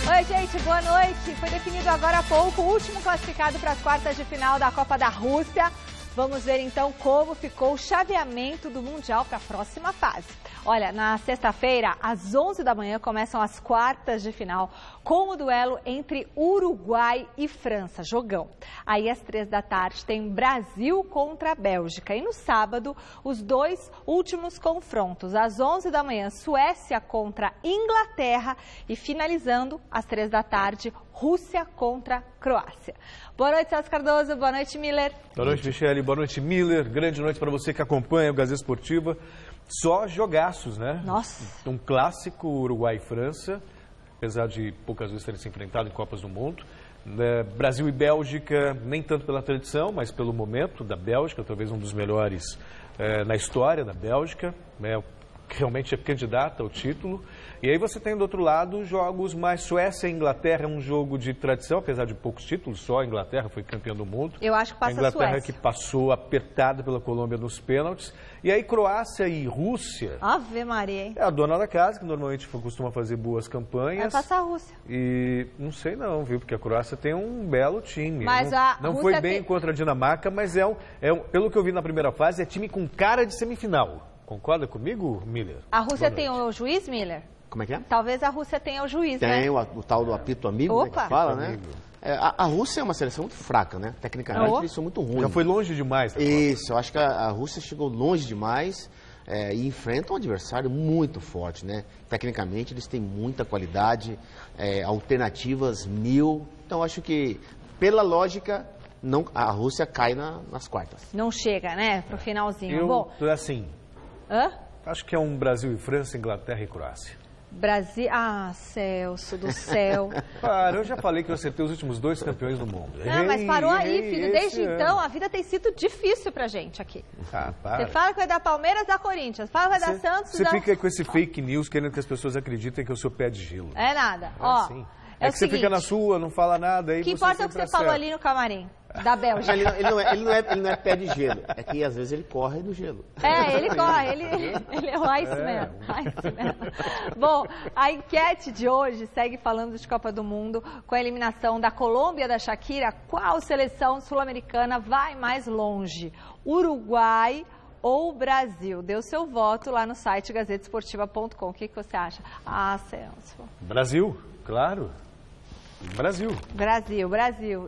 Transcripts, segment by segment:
Oi, gente, boa noite. Foi definido agora há pouco o último classificado para as quartas de final da Copa da Rússia. Vamos ver então como ficou o chaveamento do Mundial para a próxima fase. Olha, na sexta-feira, às 11 da manhã, começam as quartas de final com o duelo entre Uruguai e França, jogão. Aí às 3 da tarde tem Brasil contra a Bélgica. E no sábado, os dois últimos confrontos. Às 11 da manhã, Suécia contra Inglaterra e finalizando às 3 da tarde, Rússia contra Croácia. Boa noite, Celso Cardoso. Boa noite, Miller. Boa noite, Michele. Boa noite, Miller. Grande noite para você que acompanha o Gazeta Esportiva. Só jogaços, né? Nossa. Um clássico Uruguai e França, apesar de poucas vezes terem se enfrentado em Copas do Mundo. Brasil e Bélgica, nem tanto pela tradição, mas pelo momento da Bélgica, talvez um dos melhores na história da Bélgica. Realmente é candidata ao título. E aí você tem do outro lado jogos mais Suécia e Inglaterra, é um jogo de tradição, apesar de poucos títulos, só a Inglaterra foi campeã do mundo. Eu acho que passa a Inglaterra Suécia. Que passou apertada pela Colômbia nos pênaltis. E aí Croácia e Rússia. Ave Maria, hein? É a dona da casa, que normalmente costuma fazer boas campanhas. Vai passar a Rússia. E não sei não, viu? Porque a Croácia tem um belo time. Mas não foi bem contra a Dinamarca, mas pelo que eu vi na primeira fase, é time com cara de semifinal. Concorda comigo, Miller? A Rússia tem o juiz, Miller? Como é que é? Talvez a Rússia tenha o juiz, né? Tem o tal do apito amigo, né, que fala, né? A Rússia é uma seleção muito fraca, né? Tecnicamente eles são muito ruins. Já foi longe demais. Isso, eu acho que a Rússia chegou longe demais e enfrenta um adversário muito forte, né? Tecnicamente eles têm muita qualidade, alternativas 1000. Então eu acho que, pela lógica, a Rússia cai nas quartas. Não chega, né? Pro finalzinho. Bom, assim... Hã? Acho que é um Brasil e França, Inglaterra e Croácia. Brasil... Ah, Celso do céu. Para, eu já falei que eu acertei os últimos 2 campeões do mundo. Não, mas parou aí, filho. Desde então, a vida tem sido difícil pra gente aqui. Ah, para. Você fala que vai dar Palmeiras, dá Corinthians. Fala que vai dar Santos, Você fica com esse fake news querendo que as pessoas acreditem que eu sou pé de gelo. É nada. É Ó, assim. É que você fica na sua, não fala nada. Aí o que importa é o que você falou ali no camarim, da Bélgica. Ele não é pé de gelo, é que às vezes ele corre no gelo. Ele corre, ele é o Iceman. Bom, a enquete de hoje segue falando de Copa do Mundo, com a eliminação da Colômbia da Shakira. Qual seleção sul-americana vai mais longe? Uruguai ou Brasil? Dê o seu voto lá no site gazetesportiva.com. O que você acha? Ah, Celso. Brasil, claro. Brasil.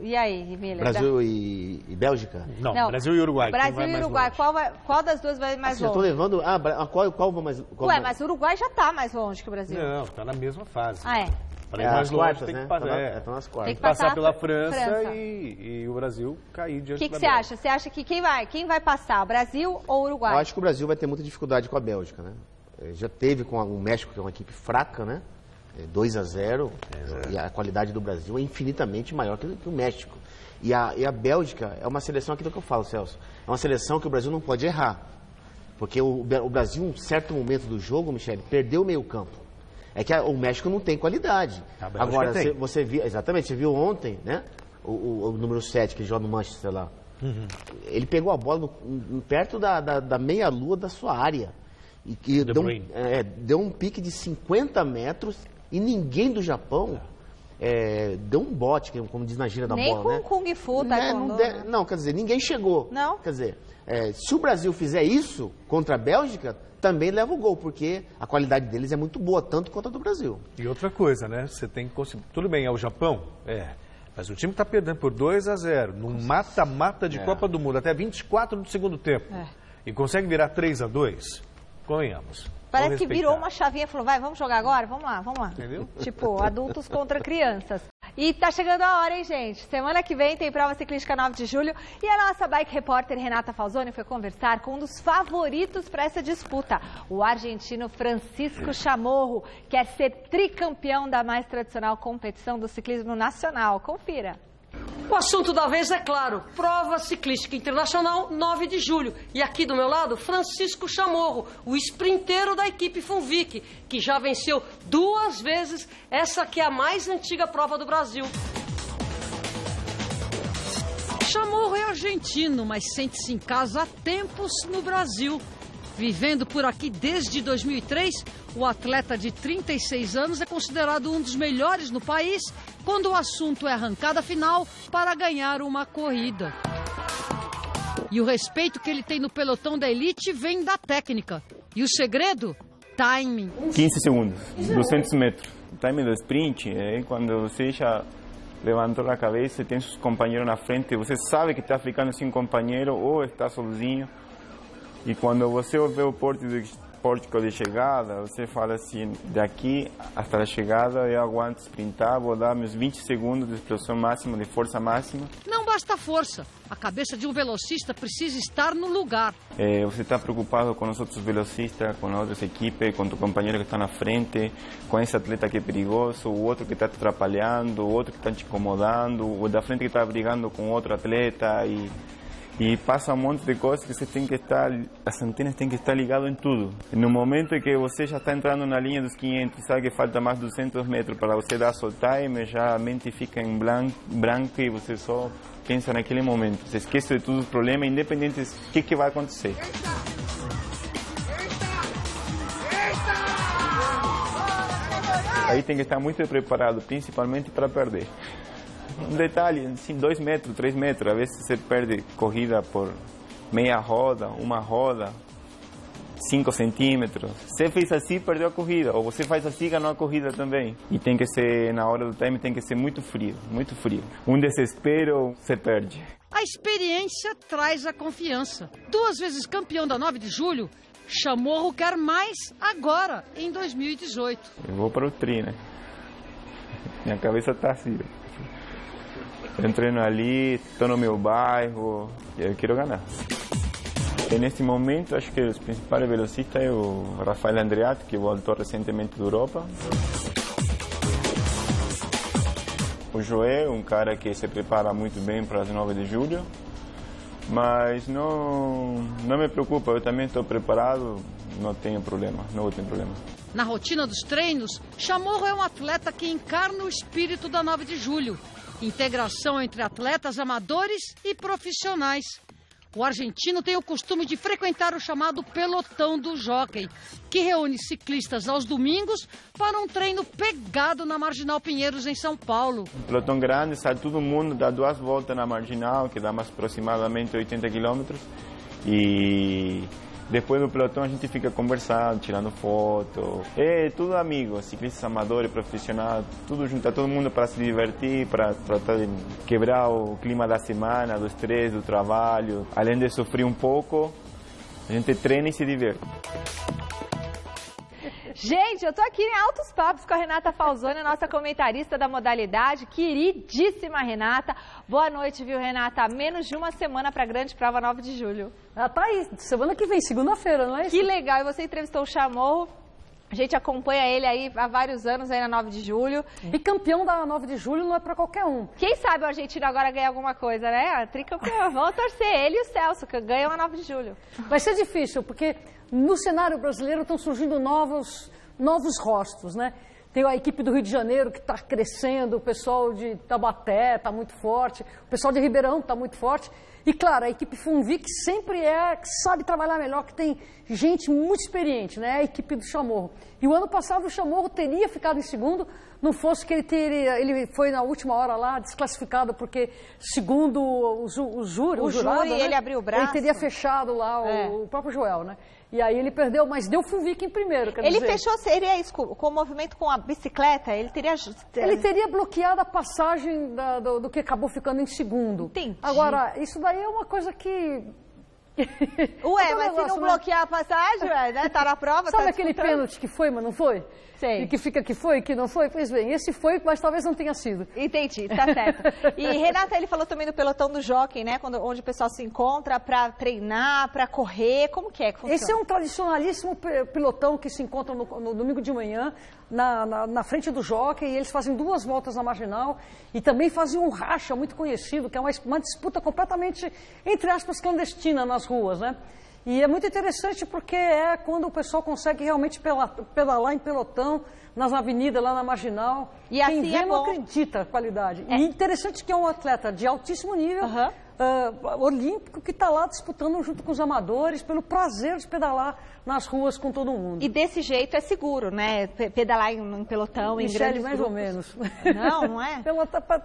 E aí, Miller? Brasil e Bélgica? Não, Brasil e Uruguai. Brasil e Uruguai. Qual das duas vai mais longe? Eu tô levando... qual vai mais... Ué, mas o Uruguai já tá mais longe que o Brasil. Não, tá na mesma fase. Ah, é? Para ir mais longe, quartas, tem né? que passar. Estão nas quartas. Tem que passar pela França. E o Brasil cair diante da Bélgica. O que você acha? Você acha que quem vai passar, Brasil ou Uruguai? Eu acho que o Brasil vai ter muita dificuldade com a Bélgica, né? Já teve com o México, que é uma equipe fraca, né? 2-0, e a qualidade do Brasil é infinitamente maior que o México. E a Bélgica é uma seleção, aquilo que eu falo, Celso, é uma seleção que o Brasil não pode errar. Porque o Brasil, em um certo momento do jogo, Michele, perdeu o meio campo. É que o México não tem qualidade. Agora, você viu, exatamente, você viu ontem, né? O número 7, que joga no Manchester lá. Uhum. Ele pegou a bola perto da meia-lua da sua área. E deu um pique de 50 metros e ninguém do Japão deu um bote, como diz na gíria da bola, né? Nem com Kung Fu, não, quer dizer, ninguém chegou. Não? Quer dizer, se o Brasil fizer isso contra a Bélgica, também leva o gol, porque a qualidade deles é muito boa, tanto quanto a do Brasil. E outra coisa, né? Você tem que conseguir... Tudo bem, é o Japão? Mas o time está perdendo por 2-0, num mata-mata de Copa do Mundo, até 24 do segundo tempo. E consegue virar 3-2? Convenhamos. Parece que virou uma chavinha e falou, vamos jogar agora? Vamos lá. Entendeu? Tipo, adultos contra crianças. E tá chegando a hora, hein, gente? Semana que vem tem prova ciclística 9 de julho e a nossa bike repórter Renata Falzoni foi conversar com um dos favoritos para essa disputa, o argentino Francisco Chamorro, quer ser tricampeão da mais tradicional competição do ciclismo nacional. Confira. O assunto da vez é claro, prova ciclística internacional 9 de julho. E aqui do meu lado, Francisco Chamorro, o sprinteiro da equipe Funvic, que já venceu 2 vezes essa que é a mais antiga prova do Brasil. Chamorro é argentino, mas sente-se em casa há tempos no Brasil. Vivendo por aqui desde 2003, o atleta de 36 anos é considerado um dos melhores no país quando o assunto é arrancada final para ganhar uma corrida. E o respeito que ele tem no pelotão da elite vem da técnica. E o segredo? Timing. 15 segundos, 200 metros. O timing do sprint é quando você já levantou a cabeça, tem seus companheiros na frente, você sabe que está ficando sem companheiro ou está sozinho. E quando você vê o pórtico de chegada, você fala assim, daqui até a chegada eu aguento sprintar, vou dar meus 20 segundos de explosão máxima, de força máxima. Não basta força, a cabeça de um velocista precisa estar no lugar. Você está preocupado com os outros velocistas, com as outras equipes, com o companheiro que está na frente, com esse atleta que é perigoso, o outro que está te atrapalhando, o outro que está te incomodando, o da frente que está brigando com outro atleta e passa um monte de coisas que você tem que estar, as antenas têm que estar ligadas em tudo. No momento em que você já está entrando na linha dos 500 e sabe que falta mais 200 metros para você dar seu time, já a mente fica em branco e você só pensa naquele momento. Você esquece de todos os problemas, independente do que vai acontecer. Aí tem que estar muito preparado, principalmente para perder. Um detalhe, assim, 2 metros, 3 metros, às vezes você perde corrida por meia roda, uma roda, 5 centímetros. Você fez assim, perdeu a corrida, ou você faz assim, ganhou a corrida também. E tem que ser, na hora do time, tem que ser muito frio, muito frio. Um desespero, você perde. A experiência traz a confiança. 2 vezes campeão da 9 de julho, Chamorro quer mais agora, em 2018. Eu vou para o tri, né? Minha cabeça tá assim. Eu treino ali, estou no meu bairro, eu quero ganhar. E nesse momento, acho que os principais velocistas é o Rafael Andreatti, que voltou recentemente da Europa. O Joé, um cara que se prepara muito bem para as 9 de julho. Mas não me preocupa, eu também estou preparado, não tenho problema, não tenho problema. Na rotina dos treinos, Chamorro é um atleta que encarna o espírito da 9 de julho. Integração entre atletas amadores e profissionais. O argentino tem o costume de frequentar o chamado pelotão do Jockey, que reúne ciclistas aos domingos para um treino pegado na Marginal Pinheiros, em São Paulo. Um pelotão grande, sai todo mundo, dá 2 voltas na Marginal, que dá mais aproximadamente 80 quilômetros. E depois do pelotão a gente fica conversando, tirando foto. É tudo amigo, ciclistas amadores, profissionais, tudo junto, todo mundo para se divertir, para tratar de quebrar o clima da semana, do estresse, do trabalho. Além de sofrer um pouco, a gente treina e se diverte. Gente, eu tô aqui em altos papos com a Renata Falzoni, a nossa comentarista da modalidade, queridíssima Renata. Boa noite, viu, Renata? Menos de uma semana para a grande prova 9 de julho. Ela tá aí, semana que vem, segunda-feira, não é isso? Que legal, e você entrevistou o Chamorro. A gente acompanha ele aí há vários anos aí na 9 de julho. Bicampeão da 9 de julho não é para qualquer um. Quem sabe o argentino agora ganha alguma coisa, né? Tricampeão. Vamos torcer, ele e o Celso, que ganham a 9 de julho. Vai ser difícil, porque no cenário brasileiro estão surgindo novos rostos, né? Tem a equipe do Rio de Janeiro que está crescendo, o pessoal de Taubaté está muito forte, o pessoal de Ribeirão está muito forte. E, claro, a equipe Funvic sempre que sabe trabalhar melhor, que tem gente muito experiente, né? A equipe do Chamorro. E o ano passado o Chamorro teria ficado em segundo, não fosse que ele foi na última hora lá desclassificado, porque, segundo o júri, jurado, né? Ele abriu o braço. Ele teria fechado lá o próprio Joel, né? E aí ele perdeu, mas deu Funvic em primeiro, quer ele dizer. Fechou, seria isso, com o movimento com a bicicleta, ele teria bloqueado a passagem do que acabou ficando em segundo. Entendi. Agora, isso daí é uma coisa que... Ué, mas se não bloquear a passagem, né? Tá na prova, sabe tá aquele pênalti que foi, mas não foi? Sei. E que fica que foi, que não foi? Pois bem, esse foi, mas talvez não tenha sido. Entendi, tá certo. E Renata, ele falou também do pelotão do Jockey, né? Onde o pessoal se encontra para treinar, para correr, como que funciona? Esse é um tradicionalíssimo pelotão que se encontra no domingo de manhã, na frente do Jockey, e eles fazem 2 voltas na Marginal e também fazem um racha muito conhecido, que é uma disputa completamente, entre aspas, clandestina nas ruas, né? E é muito interessante porque é quando o pessoal consegue realmente pedalar em pelotão, nas avenidas, lá na Marginal. E quem assim vê não acredita a qualidade. E interessante que é um atleta de altíssimo nível, olímpico que está lá disputando junto com os amadores, pelo prazer de pedalar nas ruas com todo mundo. E desse jeito é seguro, né? Pedalar em pelotão, em grandes mais grupos. ou menos. Não é?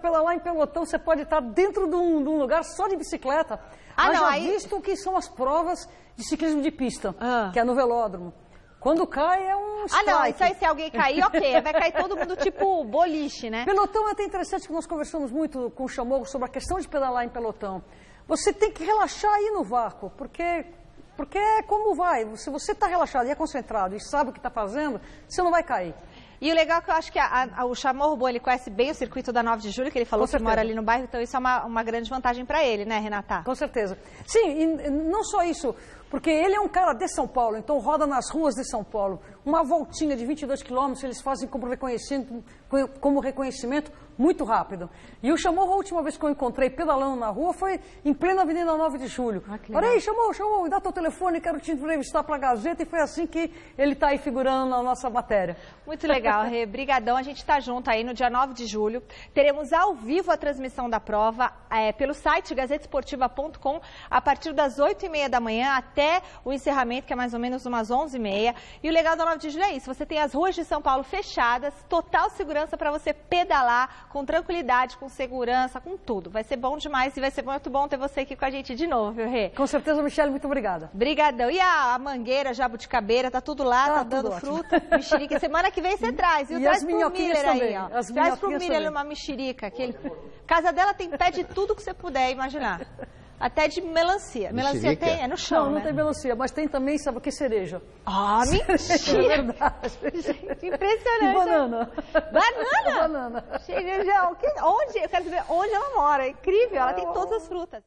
Pedalar em pelotão, você pode estar dentro de um lugar só de bicicleta. Visto que são as provas de ciclismo de pista, que é no velódromo. Quando cai é um strike. Não, isso aí se alguém cair, ok, vai cair todo mundo tipo boliche, né? Pelotão é até interessante que nós conversamos muito com o Chamorro sobre a questão de pedalar em pelotão. Você tem que relaxar aí no vácuo, porque é como vai. Se você está relaxado e é concentrado e sabe o que está fazendo, você não vai cair. E o legal é que eu acho que o Chamorro Bom, ele conhece bem o circuito da 9 de julho, que ele falou que mora ali no bairro, então isso é uma grande vantagem para ele, né, Renata? Com certeza. Sim, e não só isso, porque ele é um cara de São Paulo, então roda nas ruas de São Paulo. Uma voltinha de 22 quilômetros eles fazem como reconhecimento muito rápido. E o Chamorro, a última vez que eu encontrei pedalando na rua, foi em plena Avenida 9 de Julho. Falei, aí, Chamorro, me dá teu telefone, quero te entrevistar para a Gazeta, e foi assim que ele está aí figurando na nossa matéria. Muito legal, Rê. Brigadão, a gente está junto aí no dia 9 de julho. Teremos ao vivo a transmissão da prova pelo site gazetesportiva.com a partir das 8h30 da manhã até o encerramento, que é mais ou menos umas 11h30. E o legal da 9 de julho é isso, você tem as ruas de São Paulo fechadas, total segurança para você pedalar com tranquilidade, com segurança, com tudo. Vai ser bom demais e vai ser muito bom ter você aqui com a gente de novo, viu, Rê? Com certeza, Michele, muito obrigada. Brigadão. E a mangueira, jabuticabeira, tá tudo lá, tá dando fruta, mexerica. Semana que vem você traz, viu? Traz pro Miller aí, ó. Traz pro Miller uma mexerica. Casa dela tem pé de tudo que você puder imaginar. Até de melancia. Melancia tem? É no chão, não, né? Não tem melancia, mas tem também, sabe o que? Cereja. Ah, mentira! É verdade. Gente, impressionante. E banana. Banana? Banana. Onde? Eu quero saber onde ela mora. É incrível, ela tem todas as frutas.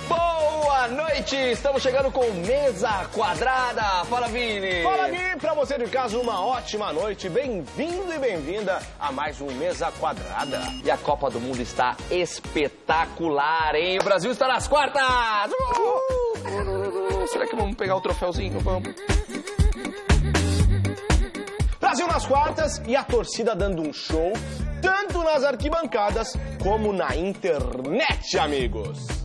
Boa noite! Estamos chegando com Mesa Quadrada. Fala, Vini! Fala, Gui! Pra você de casa, uma ótima noite. Bem-vindo e bem-vinda a mais um Mesa Quadrada. E a Copa do Mundo está espetacular, hein? O Brasil está nas quartas! Será que vamos pegar o troféuzinho? Vamos. Brasil nas quartas e a torcida dando um show, tanto nas arquibancadas como na internet, amigos.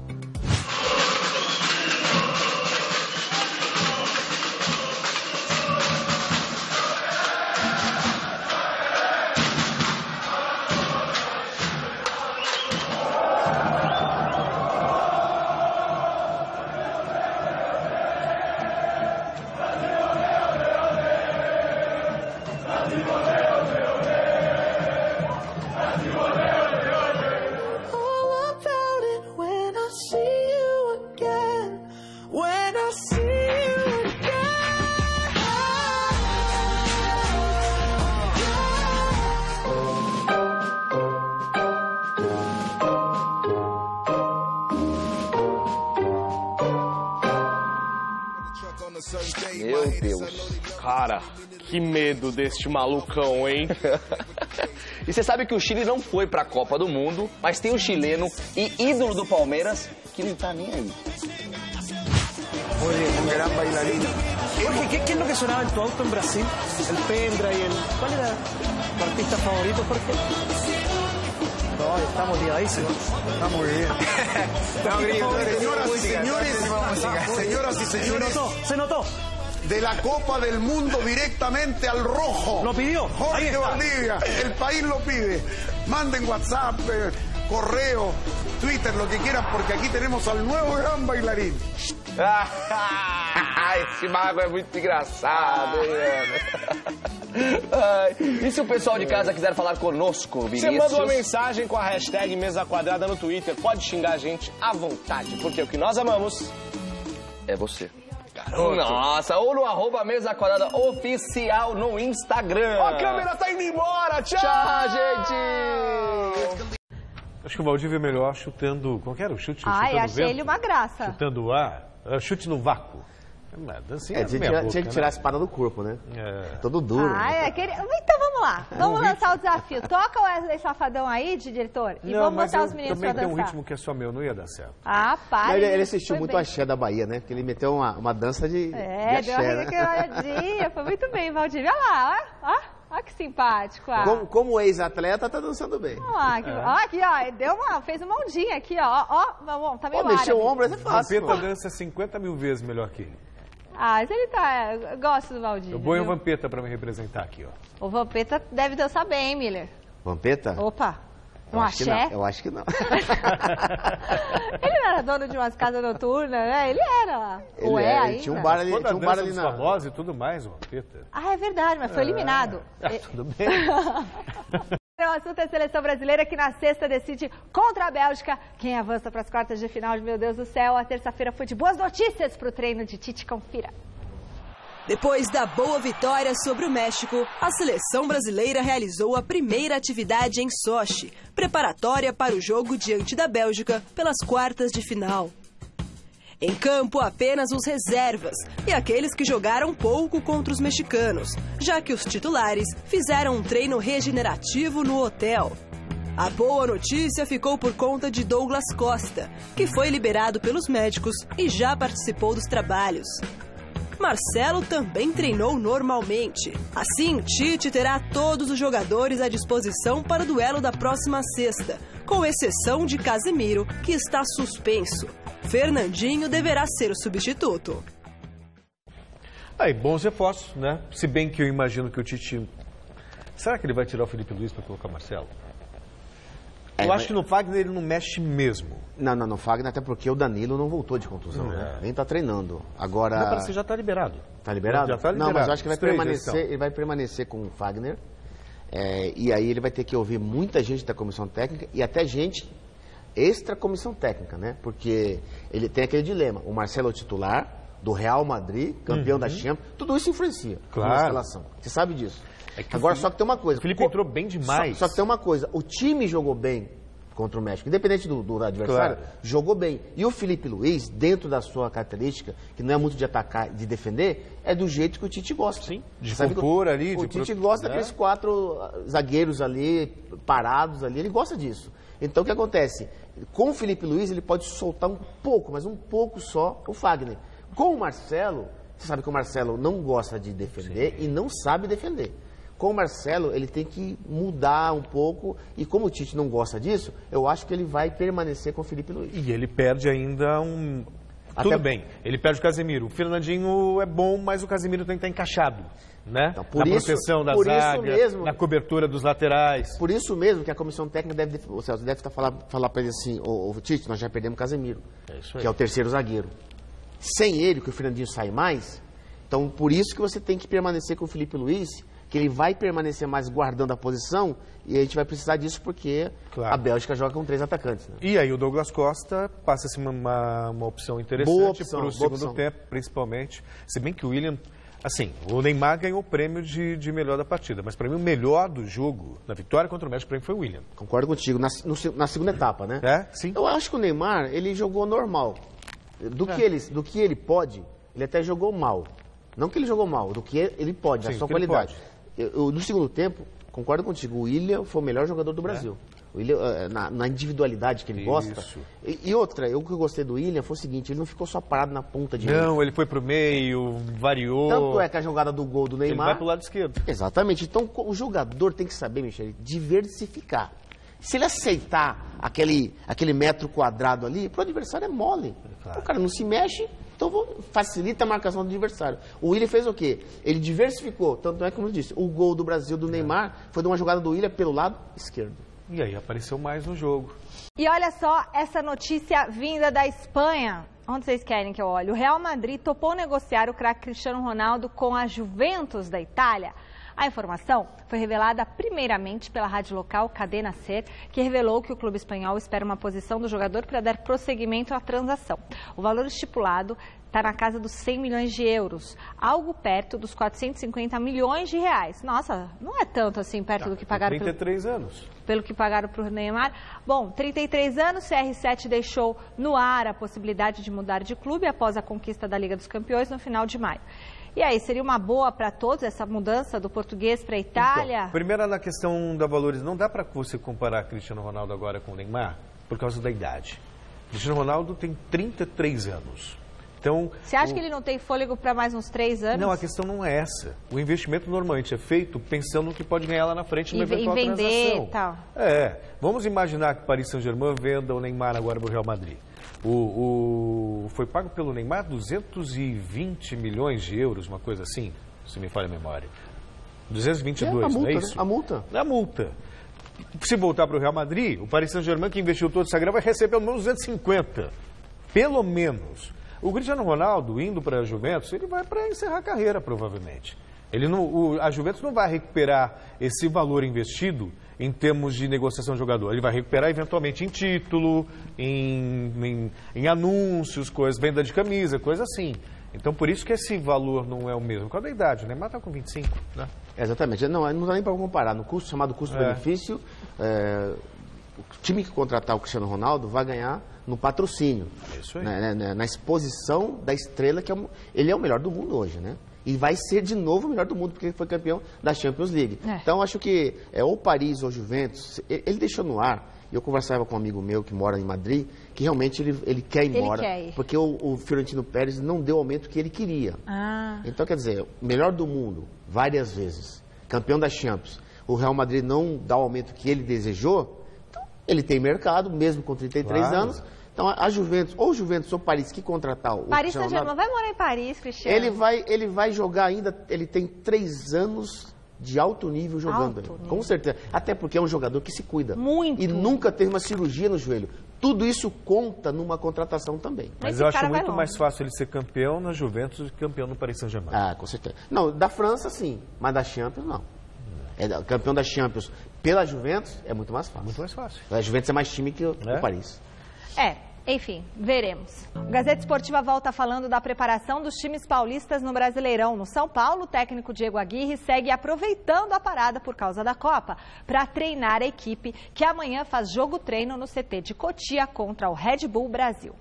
Meu Deus. Cara, que medo deste malucão, hein? E você sabe que o Chile não foi pra Copa do Mundo, mas tem um chileno e ídolo do Palmeiras que não tá nem aí. Oye, un gran bailarín. Jorge, ¿qué es lo que sonaba en tu auto en Brasil? El pendrive, ¿cuál era tu artista favorito, Jorge? No, está motivadísimo. Está muy bien. Señoras y señores, se notó. De la Copa del Mundo directamente al rojo. Lo pidió. Jorge Valdivia, el país lo pide. Manden WhatsApp, correo, Twitter, lo que quieran, porque aquí tenemos al nuevo gran bailarín. Esse mago é muito engraçado, E se o pessoal de casa quiser falar conosco, Vinícius? Você manda uma mensagem com a hashtag Mesa Quadrada no Twitter. Pode xingar a gente à vontade, porque o que nós amamos é você. Garoto. Nossa, ou no @Mesa Quadrada oficial no Instagram. A câmera tá indo embora. Tchau, gente. Acho que o Valdívia é melhor chutando... Qual que era o chute? Ai, achei ele uma graça. Chutando o ar. Chute no vácuo. Tinha que tirar a espada do corpo, né? É todo duro. Então vamos lá. Vamos lançar o desafio. Toca o Wesley Safadão aí, diretor, e vamos botar os meninos pra dançar. Também tem um ritmo que é só meu, não ia dar certo. Ah, para. Ele assistiu muito Axé da Bahia, né? Porque ele meteu uma dança de axé, deu uma requeiradinha. Foi muito bem, Valdívia. Olha lá, ó. Olha que simpático. Como ex-atleta, tá dançando bem. Aqui, ó, fez uma ondinha aqui, ó, tá meio mexeu o ombro, é fácil. O Vampeta dança 50 mil vezes melhor que ele. Mas ele tá, eu gosto do Valdir. Eu ponho o Vampeta pra me representar aqui, ó. O Vampeta deve dançar bem, Miller. Vampeta? Opa, axé? Eu acho que não. Ele não era dono de umas casas noturnas, né? Ele era lá. Ele tinha um bar ali, na famosa e tudo mais, o Vampeta. É verdade, mas foi eliminado. Tudo bem. O assunto é a seleção brasileira que na sexta decide contra a Bélgica quem avança para as quartas de final. Meu Deus do céu, a terça-feira foi de boas notícias para o treino de Tite. Confira. Depois da boa vitória sobre o México, a seleção brasileira realizou a primeira atividade em Sochi, preparatória para o jogo diante da Bélgica pelas quartas de final. Em campo, apenas os reservas e aqueles que jogaram pouco contra os mexicanos, já que os titulares fizeram um treino regenerativo no hotel. A boa notícia ficou por conta de Douglas Costa, que foi liberado pelos médicos e já participou dos trabalhos. Marcelo também treinou normalmente. Assim, Tite terá todos os jogadores à disposição para o duelo da próxima sexta, com exceção de Casemiro, que está suspenso. Fernandinho deverá ser o substituto. Aí, bons reforços, né? Se bem que eu imagino que o Tite... Será que ele vai tirar o Felipe Luiz para colocar o Marcelo? Eu acho que no Fagner ele não mexe mesmo. Não, no Fagner, até porque o Danilo não voltou de contusão, né? Nem tá treinando. Agora... Não, parece que já tá liberado. Tá liberado? Já tá liberado. Não, mas eu acho que ele vai permanecer com o Fagner. E aí ele vai ter que ouvir muita gente da comissão técnica e até gente extra comissão técnica, né? Porque ele tem aquele dilema. O Marcelo é o titular do Real Madrid, campeão da Champions. Tudo isso influencia na escalação. Você sabe disso. Agora, só que tem uma coisa. O Felipe entrou bem demais. Só que tem uma coisa. O time jogou bem contra o México, independente do adversário, jogou bem. E o Felipe Luiz, dentro da sua característica, que não é muito de atacar, de defender, é do jeito que o Tite gosta. Sim, de compor ali. O Tite gosta daqueles 4 zagueiros ali, parados ali, ele gosta disso. Então, o que acontece? Com o Felipe Luiz, ele pode soltar um pouco, mas um pouco só, o Fagner. Com o Marcelo, você sabe que o Marcelo não gosta de defender e não sabe defender. Com o Marcelo, ele tem que mudar um pouco, e como o Tite não gosta disso, eu acho que ele vai permanecer com o Felipe Luiz. E ele perde ainda Tudo bem, ele perde o Casemiro. O Fernandinho é bom, mas o Casemiro tem que estar encaixado, né? Então, na proteção da zaga, na cobertura dos laterais. Por isso mesmo que a comissão técnica o Celso deve falar para ele assim, ô Tite, nós já perdemos o Casemiro, que é o terceiro zagueiro. Sem ele, que o Fernandinho sai mais, então por isso que você tem que permanecer com o Felipe Luiz, que ele vai permanecer mais guardando a posição, e a gente vai precisar disso porque a Bélgica joga com 3 atacantes. Né? E aí o Douglas Costa passa-se uma opção interessante para o segundo tempo, principalmente. Se bem que o William, assim, o Neymar ganhou o prêmio de melhor da partida, mas para mim o melhor do jogo, na vitória contra o México, para mim foi o William. Concordo contigo, na segunda etapa, né? Sim. Eu acho que o Neymar, ele jogou normal. Do que ele pode, ele até jogou mal. Não que ele jogou mal, do que ele pode, a sua qualidade. No segundo tempo, concordo contigo, o William foi o melhor jogador do Brasil. O William, na individualidade que ele gosta. E outra, o que eu gostei do William foi o seguinte, ele não ficou só parado na ponta de... Não, ele foi pro meio, variou. Tanto é que a jogada do gol do Neymar... Ele vai pro lado esquerdo. Exatamente. Então, o jogador tem que saber, Michele, diversificar. Se ele aceitar aquele metro quadrado ali, pro adversário é mole. O cara não se mexe... Então facilita a marcação do adversário. O William fez o quê? Ele diversificou. Tanto é como eu disse, o gol do Brasil do Neymar foi de uma jogada do William pelo lado esquerdo. E aí apareceu mais no jogo. E olha só essa notícia vinda da Espanha. Onde vocês querem que eu olhe? O Real Madrid topou negociar o craque Cristiano Ronaldo com a Juventus da Itália. A informação foi revelada primeiramente pela rádio local Cadena Ser, que revelou que o clube espanhol espera uma posição do jogador para dar prosseguimento à transação. O valor estipulado está na casa dos 100 milhões de euros, algo perto dos 450 milhões de reais. Nossa, não é tanto assim perto do que pagaram 33 anos. Pelo que pagaram para o Neymar. Bom, 33 anos, CR7 deixou no ar a possibilidade de mudar de clube após a conquista da Liga dos Campeões no final de maio. E aí, seria uma boa para todos essa mudança do português para a Itália? Então, primeiro, na questão da valores, não dá para você comparar Cristiano Ronaldo agora com o Neymar por causa da idade. Cristiano Ronaldo tem 33 anos. Então, você acha que ele não tem fôlego para mais uns 3 anos? Não, a questão não é essa. O investimento normalmente é feito pensando no que pode ganhar lá na frente numa eventual transação. E tal. Vamos imaginar que Paris Saint-Germain venda o Neymar agora para o Real Madrid. Foi pago pelo Neymar 220 milhões de euros, uma coisa assim, se me falha a memória. 222, não é isso? Né? A multa. A multa. Se voltar para o Real Madrid, o Paris Saint-Germain, que investiu todo essa grana, vai receber pelo menos 250. Pelo menos. O Cristiano Ronaldo, indo para a Juventus, ele vai para encerrar a carreira, provavelmente. A Juventus não vai recuperar esse valor investido em termos de negociação de jogador. Ele vai recuperar eventualmente em título, em anúncios, coisas, venda de camisa, coisa assim. Então, por isso que esse valor não é o mesmo. Qual é a idade? O Neymar está com 25, né? Exatamente. Não dá nem para comparar. No custo chamado custo-benefício, o time que contratar o Cristiano Ronaldo vai ganhar no patrocínio. Isso aí. Na exposição da estrela, que ele é o melhor do mundo hoje, né? E vai ser de novo o melhor do mundo, porque ele foi campeão da Champions League. Então, acho que ou Paris ou Juventus, ele deixou no ar. Eu conversava com um amigo meu que mora em Madrid, que realmente ele quer ir embora, porque o Florentino Pérez não deu o aumento que ele queria. Então, quer dizer, melhor do mundo, várias vezes, campeão da Champions, o Real Madrid não dá o aumento que ele desejou, então ele tem mercado, mesmo com 33 anos. Então, a Juventus, ou Paris, que contratar o Paris Saint-Germain vai morar em Paris, Cristiano. Ele vai jogar ainda, ele tem 3 anos de alto nível jogando. Com certeza. Até porque é um jogador que se cuida. Muito. E nunca teve uma cirurgia no joelho. Tudo isso conta numa contratação também. Mas eu acho muito mais fácil ele ser campeão na Juventus do que campeão no Paris Saint-Germain. Com certeza. Não, da França sim, mas da Champions não. Campeão da Champions pela Juventus é muito mais fácil. Muito mais fácil. A Juventus é mais time que o Paris. Enfim, veremos. O Gazeta Esportiva volta falando da preparação dos times paulistas no Brasileirão. No São Paulo, o técnico Diego Aguirre segue aproveitando a parada por causa da Copa para treinar a equipe que amanhã faz jogo-treino no CT de Cotia contra o Red Bull Brasil.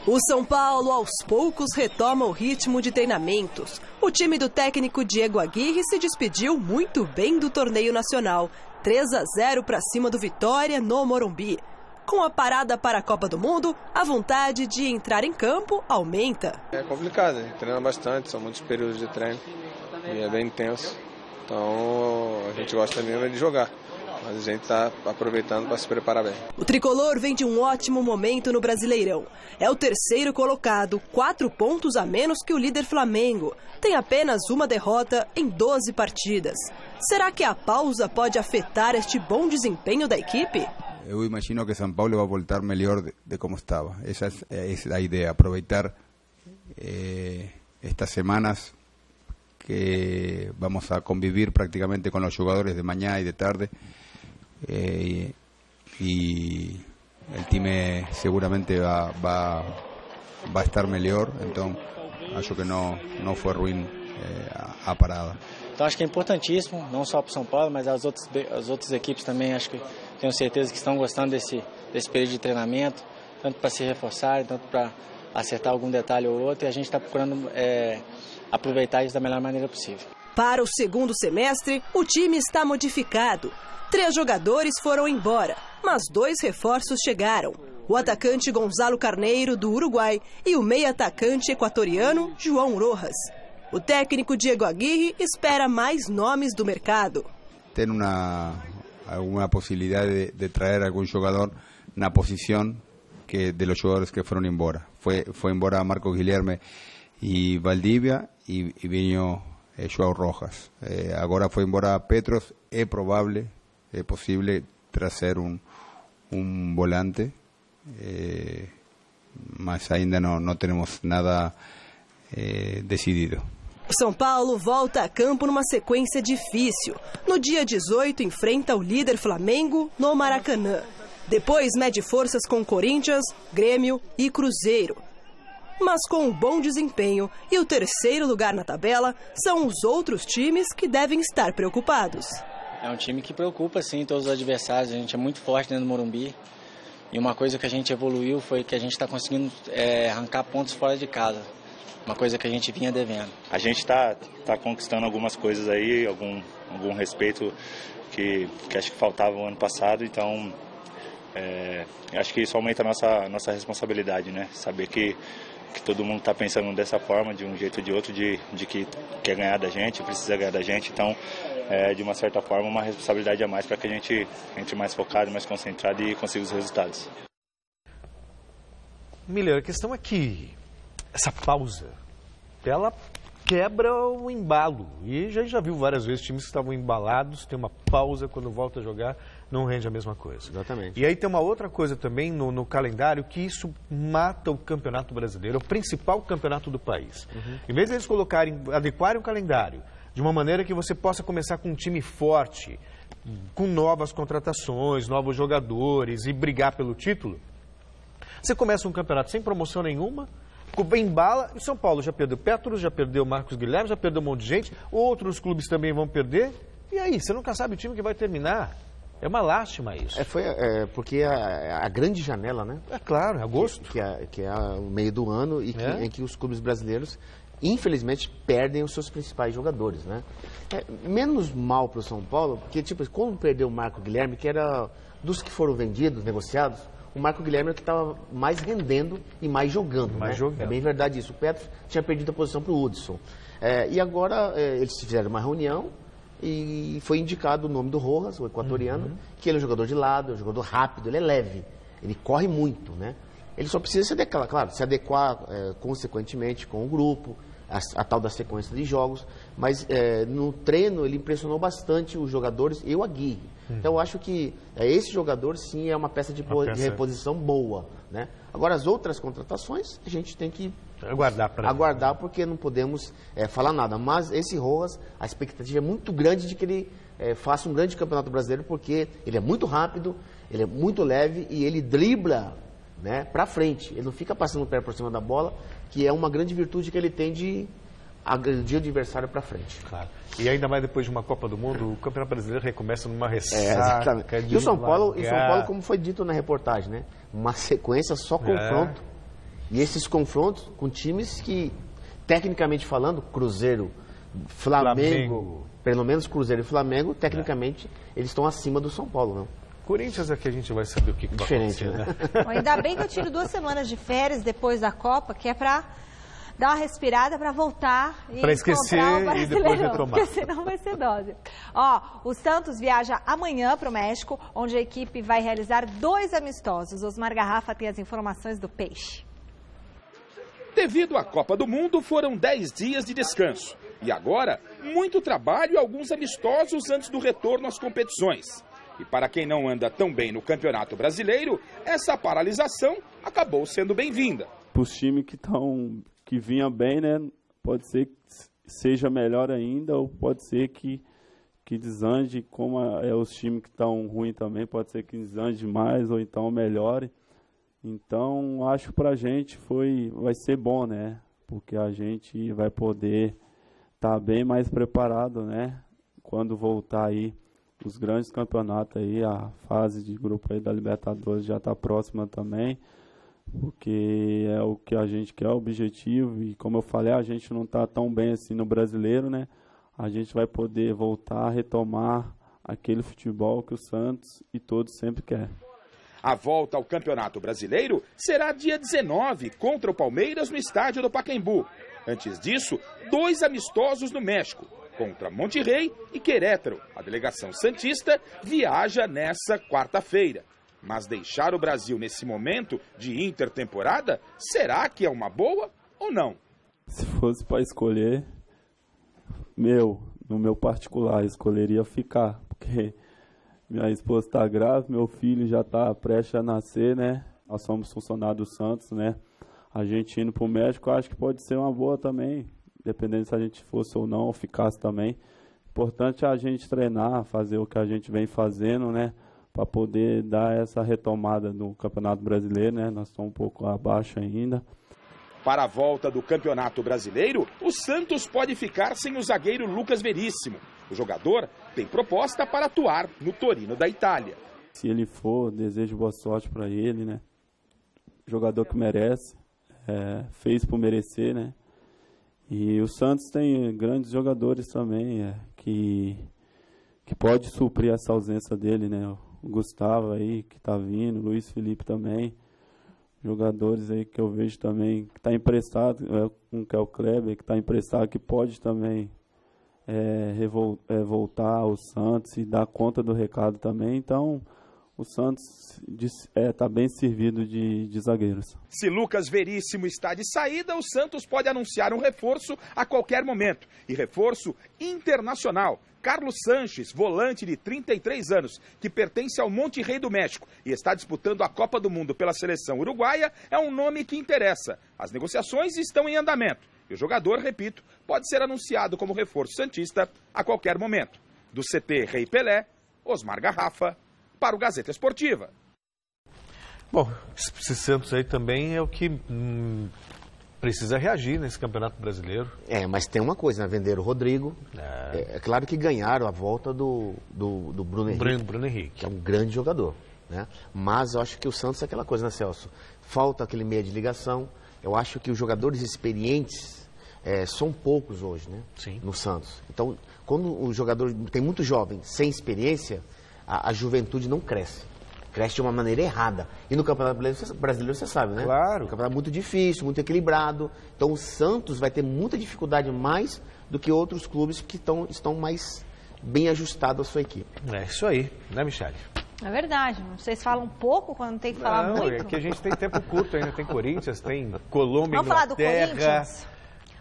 O São Paulo, aos poucos, retoma o ritmo de treinamentos. O time do técnico Diego Aguirre se despediu muito bem do torneio nacional. 3-0 para cima do Vitória no Morumbi. Com a parada para a Copa do Mundo, a vontade de entrar em campo aumenta. É complicado, treina bastante, são muitos períodos de treino e é bem intenso. Então a gente gosta mesmo de jogar, mas a gente está aproveitando para se preparar bem. O tricolor vem de um ótimo momento no Brasileirão. É o terceiro colocado, 4 pontos a menos que o líder Flamengo. Tem apenas uma derrota em 12 partidas. Será que a pausa pode afetar este bom desempenho da equipe? Eu imagino que São Paulo vai voltar melhor de como estava. Essa é a ideia, aproveitar estas semanas que vamos a convivir prácticamente con los jugadores de mañana y de tarde y el time seguramente va a estar melhor, então acho que não foi ruim a parada. Então acho que é importantíssimo, não só para o São Paulo, mas as outras equipes também, acho que tenho certeza que estão gostando desse período de treinamento, tanto para se reforçar, tanto para acertar algum detalhe ou outro, e a gente está procurando aproveitar isso da melhor maneira possível. Para o segundo semestre, o time está modificado. 3 jogadores foram embora, mas 2 reforços chegaram. O atacante Gonzalo Carneiro, do Uruguai, e o meio-atacante equatoriano João Rojas. O técnico Diego Aguirre espera mais nomes do mercado. Tem alguma possibilidade de trazer algum jogador na posição de los jogadores que foram embora. Foi embora Marcos Guilherme e Valdivia e veio João Rojas. Agora foi embora Petros. É provável, é possível trazer um volante, mas ainda não temos nada decidido. São Paulo volta a campo numa sequência difícil. No dia 18, enfrenta o líder Flamengo no Maracanã. Depois mede forças com Corinthians, Grêmio e Cruzeiro. Mas com um bom desempenho e o terceiro lugar na tabela, são os outros times que devem estar preocupados. É um time que preocupa, sim, todos os adversários. A gente é muito forte dentro do Morumbi. E uma coisa que a gente evoluiu foi que a gente está conseguindo arrancar pontos fora de casa. Uma coisa que a gente vinha devendo. A gente está conquistando algumas coisas aí, algum respeito que acho que faltava o ano passado. Então, Acho que isso aumenta a nossa responsabilidade, né? Saber que todo mundo está pensando dessa forma, de um jeito ou de outro, de que quer ganhar da gente, precisa ganhar da gente. Então, de uma certa forma, uma responsabilidade a mais para que a gente entre mais focado, mais concentrado e consiga os resultados. Miller, a questão é que essa pausa, ela quebra o embalo. E já viu várias vezes times que estavam embalados, tem uma pausa, quando volta a jogar, não rende a mesma coisa. Exatamente. E aí tem uma outra coisa também no calendário, que isso mata o Campeonato Brasileiro, é o principal campeonato do país. Em vez de eles adequarem o calendário de uma maneira que você possa começar com um time forte, com novas contratações, novos jogadores e brigar pelo título, você começa um campeonato sem promoção nenhuma, embala, e São Paulo já perdeu Petros, já perdeu Marcos Guilherme, já perdeu um monte de gente, outros clubes também vão perder, e aí, você nunca sabe o time que vai terminar. É uma lástima isso. Porque a grande janela, né? É claro, é agosto. Que é o meio do ano e em que os clubes brasileiros, infelizmente, perdem os seus principais jogadores, né? Menos mal para o São Paulo, porque, tipo, quando perdeu o Marco Guilherme, que era dos que foram vendidos, negociados, o Marco Guilherme é o que estava mais rendendo e mais jogando. É bem verdade isso. O Petros tinha perdido a posição para o Hudson. E agora eles fizeram uma reunião e foi indicado o nome do Rojas, o equatoriano, que ele é um jogador de lado, é um jogador rápido, ele é leve, ele corre muito, né? Ele só precisa se adequar consequentemente com o grupo, a tal da sequência de jogos, mas no treino ele impressionou bastante os jogadores e o Aguirre. Então eu acho que esse jogador sim é uma peça de reposição boa, né? Agora as outras contratações a gente tem que aguardar porque não podemos falar nada, mas esse Rojas, a expectativa é muito grande de que ele faça um grande campeonato brasileiro, porque ele é muito rápido, ele é muito leve e ele dribla, né, para frente, ele não fica passando o pé por cima da bola, que é uma grande virtude que ele tem de agredir o adversário para frente. Claro. E ainda mais depois de uma Copa do Mundo, o Campeonato Brasileiro recomeça numa ressaca. E o São Paulo, como foi dito na reportagem, né, uma sequência só confronto. E esses confrontos com times que, tecnicamente falando, Cruzeiro, Flamengo, pelo menos Cruzeiro e Flamengo, tecnicamente, eles estão acima do São Paulo, não? Corinthians é que a gente vai saber o que vai acontecer, né? Ainda bem que eu tiro 2 semanas de férias depois da Copa, que é para dar uma respirada para voltar e para esquecer e depois retomar. Porque senão vai ser dose. O Santos viaja amanhã para o México, onde a equipe vai realizar 2 amistosos. Osmar Garrafa tem as informações do Peixe. Devido à Copa do Mundo, foram 10 dias de descanso. E agora, muito trabalho e alguns amistosos antes do retorno às competições. E para quem não anda tão bem no Campeonato Brasileiro, essa paralisação acabou sendo bem-vinda. Para os times que vinha bem, né, pode ser que seja melhor ainda, ou pode ser que desande, como os times que estão ruins também, pode ser que desande mais ou então melhore. Então, acho que para a gente vai ser bom, né, porque a gente vai poder estar bem mais preparado, né, quando voltar aí os grandes campeonatos aí, a fase de grupo aí da Libertadores já está próxima também, porque é o que a gente quer, o objetivo, e como eu falei, a gente não está tão bem assim no brasileiro, né? A gente vai poder voltar a retomar aquele futebol que o Santos e todos sempre querem. A volta ao Campeonato Brasileiro será dia 19 contra o Palmeiras no estádio do Pacaembu. Antes disso, 2 amistosos no México, contra Monterrey e Querétaro. A delegação santista viaja nessa quarta-feira. Mas deixar o Brasil nesse momento de intertemporada, será que é uma boa ou não? Se fosse para escolher, no meu particular, escolheria ficar, porque minha esposa está grávida, meu filho já está prestes a nascer, né? Nós somos funcionários do Santos, né? A gente indo para o México, acho que pode ser uma boa também, dependendo se a gente fosse ou não, ou ficasse também. Importante é a gente treinar, fazer o que a gente vem fazendo, né? Para poder dar essa retomada no Campeonato Brasileiro, né? Nós estamos um pouco abaixo ainda. Para a volta do Campeonato Brasileiro, o Santos pode ficar sem o zagueiro Lucas Veríssimo. O jogador tem proposta para atuar no Torino da Itália. Se ele for, desejo boa sorte para ele, né? Jogador que merece, fez por merecer, né? E o Santos tem grandes jogadores também, que pode suprir essa ausência dele, né? Gustavo aí, que tá vindo, Luiz Felipe também. Jogadores aí que eu vejo também, que tá emprestado, que é o Kleber, que tá emprestado, que pode também voltar ao Santos e dar conta do recado também. Então, o Santos está bem servido de zagueiros. Se Lucas Veríssimo está de saída, o Santos pode anunciar um reforço a qualquer momento. E reforço internacional. Carlos Sanches, volante de 33 anos, que pertence ao Monterrey do México e está disputando a Copa do Mundo pela seleção uruguaia, é um nome que interessa. As negociações estão em andamento e o jogador, repito, pode ser anunciado como reforço santista a qualquer momento. Do CT Rei Pelé, Osmar Garrafa, para o Gazeta Esportiva. Bom, esse Santos aí também é o que precisa reagir nesse Campeonato Brasileiro. Mas tem uma coisa, né? Venderam o Rodrigo. É claro que ganharam a volta do Bruno Henrique. Bruno Henrique. Que é um grande jogador, né? Mas eu acho que o Santos é aquela coisa, né, Celso? Falta aquele meia de ligação. Eu acho que os jogadores experientes são poucos hoje, né? Sim. No Santos. Então, quando o jogador tem muito jovem, sem experiência, a juventude não cresce. Cresce de uma maneira errada. E no Campeonato Brasileiro você sabe, né? Claro. O campeonato é muito difícil, muito equilibrado. Então o Santos vai ter muita dificuldade mais do que outros clubes que estão mais bem ajustados à sua equipe. É isso aí, né, Michele? É verdade. Vocês falam pouco quando tem que falar muito. É que a gente tem tempo curto ainda. Tem Corinthians, tem Colômbia, Vamos falar do Inglaterra. Corinthians?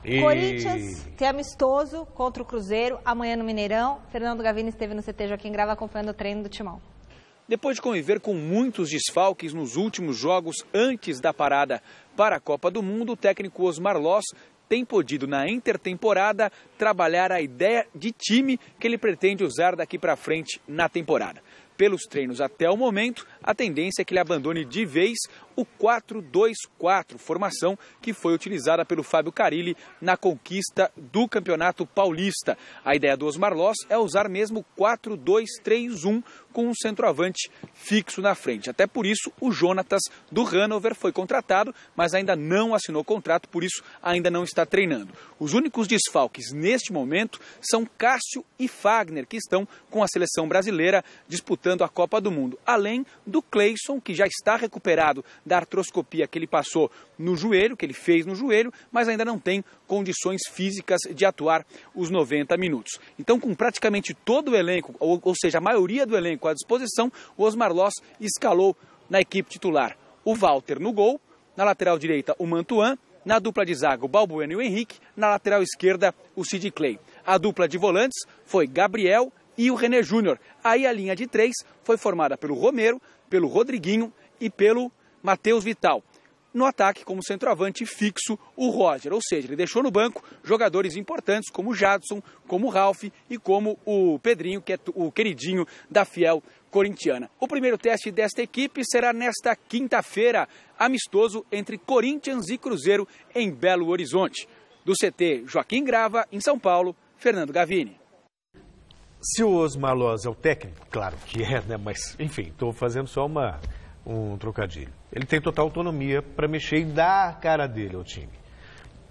Corinthians tem amistoso contra o Cruzeiro amanhã no Mineirão. Fernando Gavini esteve no CT Joaquim Grava acompanhando o treino do Timão. Depois de conviver com muitos desfalques nos últimos jogos antes da parada para a Copa do Mundo, o técnico Osmar Loss tem podido, na intertemporada, trabalhar a ideia de time que ele pretende usar daqui para frente na temporada. Pelos treinos até o momento, a tendência é que ele abandone de vez o 4-2-4, formação que foi utilizada pelo Fábio Carille na conquista do Campeonato Paulista. A ideia do Osmar Loss é usar mesmo 4-2-3-1 com um centroavante fixo na frente. Até por isso, o Jonatas do Hannover foi contratado, mas ainda não assinou contrato, por isso ainda não está treinando. Os únicos desfalques neste momento são Cássio e Fagner, que estão com a seleção brasileira disputando a Copa do Mundo, além do Cleison, que já está recuperado da artroscopia que ele passou no joelho, que ele fez no joelho, mas ainda não tem condições físicas de atuar os 90 minutos. Então, com praticamente todo o elenco, ou seja, a maioria do elenco à disposição, o Osmar Loss escalou na equipe titular o Walter no gol, na lateral direita o Mantuan, na dupla de zaga o Balbuena e o Henrique, na lateral esquerda o Sid Clay. A dupla de volantes foi Gabriel e o René Júnior. Aí a linha de 3 foi formada pelo Romero, pelo Rodriguinho e pelo Matheus Vital. No ataque, como centroavante fixo, o Roger, ou seja, ele deixou no banco jogadores importantes como o Jadson, como o Ralf e como o Pedrinho, que é o queridinho da fiel corintiana. O primeiro teste desta equipe será nesta quinta-feira, amistoso entre Corinthians e Cruzeiro em Belo Horizonte. Do CT Joaquim Grava, em São Paulo, Fernando Gavini. Se o Osmar Loss é o técnico, claro que é, né? Mas, enfim, estou fazendo só um trocadilho. Ele tem total autonomia para mexer e dar a cara dele ao time.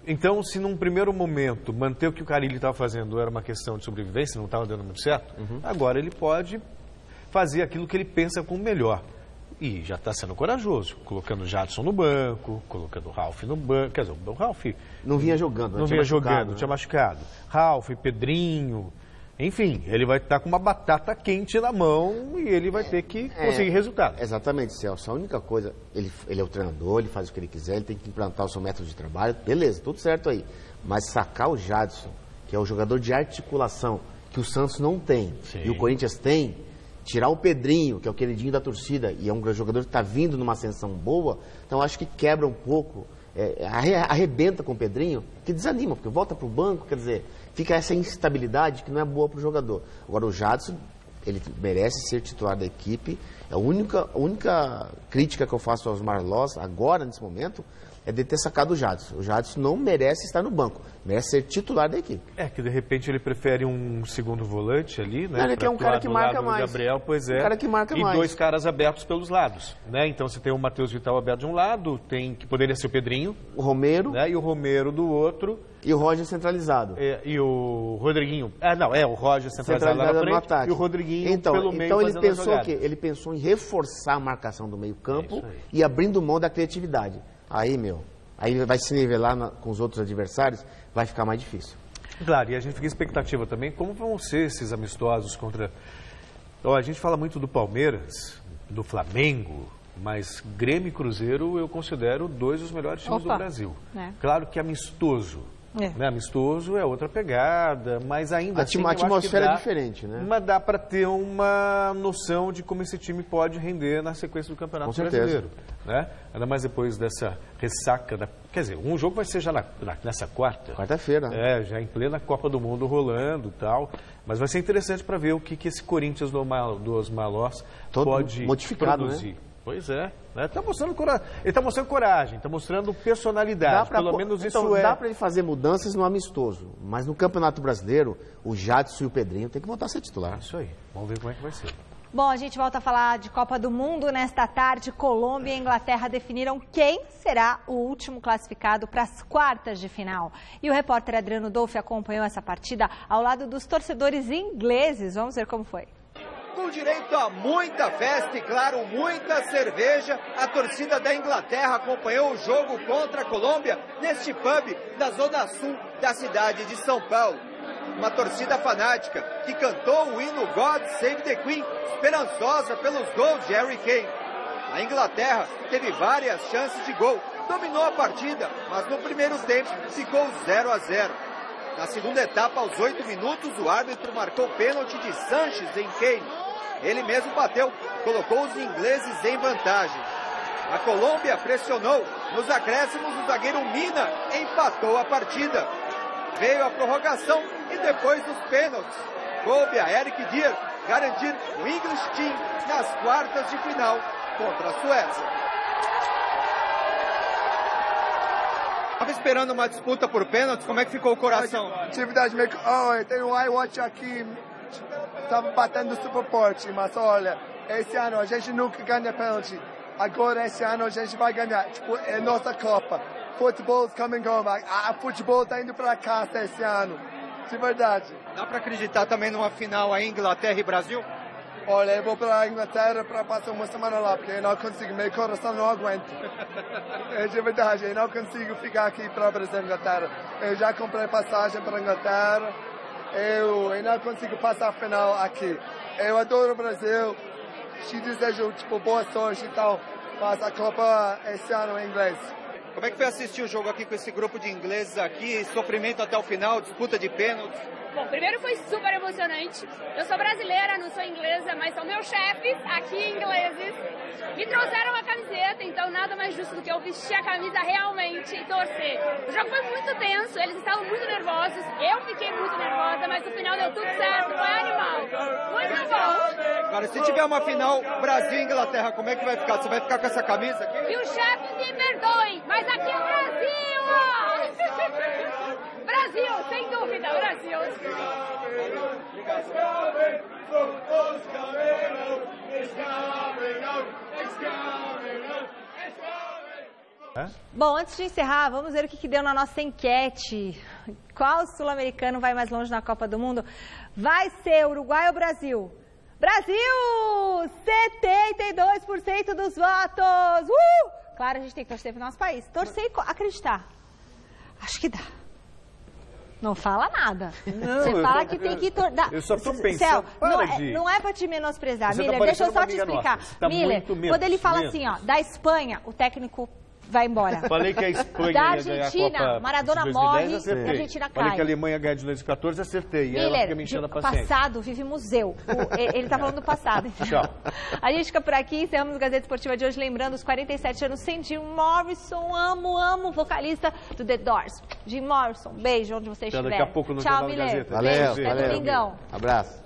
Então, se num primeiro momento manter o que o Carille estava fazendo era uma questão de sobrevivência, não estava dando muito certo, agora ele pode fazer aquilo que ele pensa como melhor. E já está sendo corajoso, colocando o Jadson no banco, colocando o Ralf no banco. Quer dizer, o Ralf não vinha jogando, não vinha jogando, tinha machucado. Ralf, Pedrinho. Enfim, ele vai estar com uma batata quente na mão e ele vai ter que conseguir resultado. Exatamente, Celso. A única coisa, ele é o treinador, ele faz o que ele quiser, ele tem que implantar o seu método de trabalho, beleza, tudo certo aí. Mas sacar o Jadson, que é o jogador de articulação, que o Santos não tem, e o Corinthians tem, tirar o Pedrinho, que é o queridinho da torcida, e é um jogador que está vindo numa ascensão boa, então acho que quebra um pouco, arrebenta com o Pedrinho, que desanima, porque volta para o banco, quer dizer, fica essa instabilidade que não é boa para o jogador. Agora o Jadson, ele merece ser titular da equipe. A única crítica que eu faço aos Osmar Loss agora, nesse momento, é de ter sacado o Jadson. O Jadson não merece estar no banco, merece ser titular da equipe. Que de repente ele prefere um segundo volante ali, né? Não, ele quer um cara que marca mais. Gabriel, pois é. Um cara que marca mais. E dois caras abertos pelos lados, né? Então você tem o Matheus Vital aberto de um lado, tem que poderia ser o Pedrinho, o Romero, né? E o Romero do outro. E o Roger centralizado. E o Rodriguinho. O Roger centralizado lá na frente. No ataque. E o Rodriguinho pelo meio. Então ele pensou o quê? Ele pensou em reforçar a marcação do meio-campo e abrindo mão da criatividade. Aí vai se nivelar com os outros adversários, vai ficar mais difícil. Claro, e a gente fica em expectativa também, como vão ser esses amistosos contra... a gente fala muito do Palmeiras, do Flamengo, mas Grêmio e Cruzeiro eu considero 2 dos melhores times do Brasil. Claro que amistoso. Né? Amistoso é outra pegada, mas ainda assim... A atmosfera é diferente, né? Mas dá para ter uma noção de como esse time pode render na sequência do Campeonato Brasileiro. Né? Ainda mais depois dessa ressaca. Quer dizer, um jogo vai ser já nessa quarta-feira. Já em plena Copa do Mundo rolando e tal. Mas vai ser interessante para ver o que esse Corinthians dos Malós pode produzir. Né? Pois é. Ele está mostrando coragem, está mostrando personalidade. Pelo menos isso Dá para ele fazer mudanças no amistoso. Mas no Campeonato Brasileiro, o Jadson e o Pedrinho tem que voltar a ser titular. Isso aí. Vamos ver como é que vai ser. Bom, a gente volta a falar de Copa do Mundo. Nesta tarde, Colômbia e Inglaterra definiram quem será o último classificado para as quartas de final. E o repórter Adriano Dolfi acompanhou essa partida ao lado dos torcedores ingleses. Vamos ver como foi. Com direito a muita festa e, claro, muita cerveja, a torcida da Inglaterra acompanhou o jogo contra a Colômbia neste pub da zona sul da cidade de São Paulo. Uma torcida fanática que cantou o hino God Save the Queen, esperançosa pelos gols de Harry Kane. A Inglaterra teve várias chances de gol, dominou a partida, mas no primeiro tempo ficou 0-0. Na segunda etapa, aos 8 minutos, o árbitro marcou pênalti de Sanches em Kane. Ele mesmo bateu, colocou os ingleses em vantagem. A Colômbia pressionou. Nos acréscimos, o zagueiro Mina empatou a partida. Veio a prorrogação e depois os pênaltis. Coube a Eric Dier garantir o English Team nas quartas de final contra a Suécia. Estava esperando uma disputa por pênaltis, como é que ficou o coração? Atividade meio que... tem um iWatch aqui, estava batendo super forte, mas olha, esse ano a gente nunca ganha pênalti. Agora, esse ano, a gente vai ganhar. É nossa Copa. Futebol is coming home. Futebol está indo para casa esse ano. De verdade. Dá para acreditar também numa final aí, Inglaterra e Brasil? Olha, eu vou para a Inglaterra para passar uma semana lá, porque eu não consigo, meu coração não aguenta. De verdade, eu não consigo ficar aqui para o Brasil e Inglaterra. Eu já comprei passagem para a Inglaterra, eu não consigo passar a final aqui. Eu adoro o Brasil, te desejo boa sorte e tal, mas a Copa esse ano é inglês. Como é que foi assistir o jogo aqui com esse grupo de ingleses aqui, sofrimento até o final, disputa de pênaltis? Bom, primeiro foi super emocionante. Eu sou brasileira, não sou inglesa, mas são meus chefes aqui ingleses. Me trouxeram a camiseta, então nada mais justo do que eu vestir a camisa realmente e torcer. O jogo foi muito tenso, eles estavam muito nervosos, eu fiquei muito nervosa, mas no final deu tudo certo, foi animal. Muito bom. Agora, se tiver uma final Brasil e Inglaterra, como é que vai ficar? Você vai ficar com essa camisa aqui? E os chefes me perdoem, mas aqui é Brasil! Brasil, sem dúvida, Brasil. Bom, antes de encerrar, vamos ver o que deu na nossa enquete. Qual sul-americano vai mais longe na Copa do Mundo? Vai ser Uruguai ou Brasil? Brasil! 72% dos votos! Claro, a gente tem que torcer para o nosso país. Torcer e acreditar. Acho que dá. Não fala nada. Não, você fala que tem que torcer. Eu só tô pensando. Não é para te menosprezar, você Miller. Tá deixa eu só te explicar. Tá Miller, quando ele fala assim, ó, da Espanha, o técnico vai embora. Falei que a Espanha da ia ganhar Argentina, a Copa Maradona 2010, morre acertei. e a Argentina cai. Falei que a Alemanha ganha de 2014, acertei. E ela fica me enchendo a paciência. Passado vive museu. Ele tá falando do passado. Tchau. A gente fica por aqui, encerramos a Gazeta Esportiva de hoje, lembrando os 47 anos sem Jim Morrison. Amo, vocalista do The Doors. Jim Morrison, beijo onde você estiver. Daqui a pouco no Tchau, Jornal da Gazeta. Valeu, Beijo, até domingão. Abraço.